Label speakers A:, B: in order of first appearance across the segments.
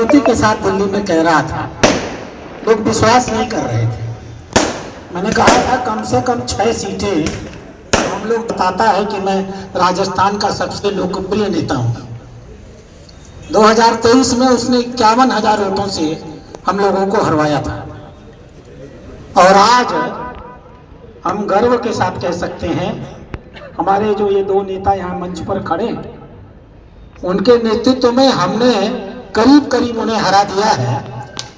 A: कटौती के साथ दिल्ली में कह रहा था, लोग विश्वास नहीं कर रहे थे। मैंने कहा था कम से कम 6 सीटें हम लोग बताता है कि मैं राजस्थान का सबसे लोकप्रिय नेता हूँ। 2023 में उसने 51,000 वोटों से हम लोगों को हरवाया था और आज हम गर्व के साथ कह सकते हैं हमारे जो ये 2 नेता यहाँ मंच पर खड़े, उनके नेतृत्व में हमने करीब करीब उन्हें हरा दिया है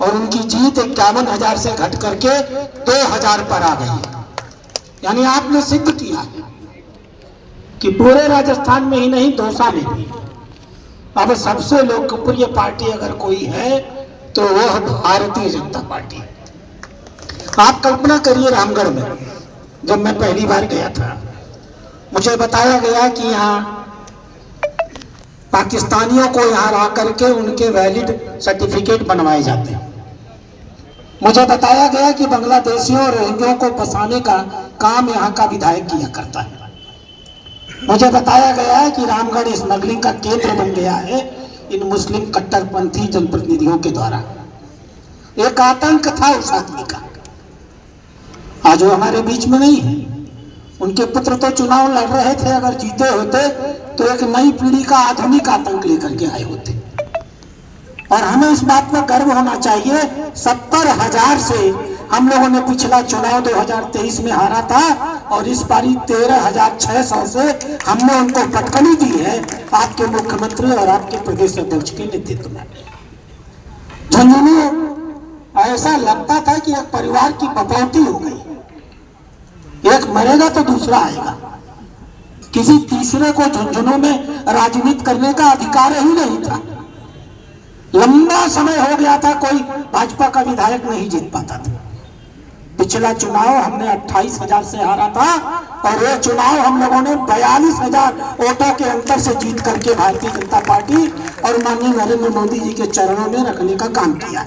A: और उनकी जीत 51,000 से घट करके 2,000 पर आ गई। यानी आपने सिद्ध किया है कि पूरे राजस्थान में ही नहीं, दौसा में भी अब सबसे लोकप्रिय पार्टी अगर कोई है तो वह भारतीय जनता पार्टी। आप कल्पना करिए, रामगढ़ में जब मैं पहली बार गया था, मुझे बताया गया कि यहाँ पाकिस्तानियों को यहाँ ला करके उनके वैलिड सर्टिफिकेट बनवाए जाते हैं। मुझे बताया गया कि बांग्लादेशियों और रोहिंग्यों को फंसाने का काम यहाँ का विधायक किया करता है। मुझे बताया गया है कि रामगढ़ स्मगलिंग का केंद्र बन गया है इन मुस्लिम कट्टरपंथी जनप्रतिनिधियों के द्वारा। एक आतंक था उस आदमी का, आज वो हमारे बीच में नहीं है। उनके पुत्र तो चुनाव लड़ रहे थे, अगर जीते होते तो एक नई पीढ़ी का आधुनिक आतंक लेकर के आए होते। और हमें इस बात पर गर्व होना चाहिए, 70,000 से हम लोगों ने पिछला चुनाव 2023 में हारा था और इस बारी 13,600 से हमने उनको पटकनी दी है आपके मुख्यमंत्री और आपके प्रदेश अध्यक्ष के नेतृत्व में। झुंझुनू ऐसा लगता था कि एक परिवार की बपौती हो गई, एक मरेगा तो दूसरा आएगा। किसी तीसरे को झुंझुनू में राजनीति करने का अधिकार ही नहीं था। लंबा समय हो गया था कोई भाजपा का विधायक नहीं जीत पाता था। पिछला चुनाव हमने 28,000 से हारा था और ये चुनाव हम लोगों ने 42,000 वोटों के अंतर से जीत करके भारतीय जनता पार्टी और माननीय नरेंद्र मोदी जी के चरणों में रखने का काम किया।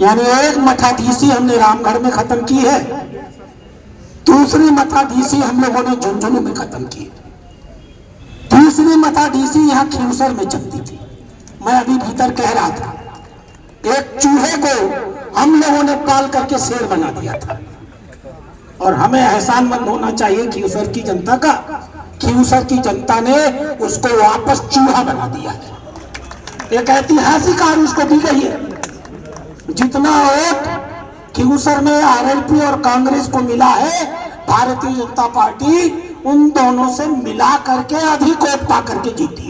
A: यानी एक मठाधीशी हमने रामगढ़ में खत्म की है, दूसरी मठाधीशी हम लोगों ने झुंझुनू में खत्म की, तीसरी मठाधीशी यहाँ खींवसर में चलती थी। मैं अभी भीतर कह रहा था, एक चूहे को हम लोगों ने पाल करके शेर बना दिया था और हमें एहसानमंद होना चाहिए खींवसर की जनता का। खींवसर की जनता ने उसको वापस चूहा बना दिया है। एक ऐतिहासिक हार उसको दी गई है। जितना वोट खींवसर में आरएलपी और कांग्रेस को मिला है, भारतीय जनता पार्टी उन दोनों से मिला करके अधिक वोट पा करके जीती।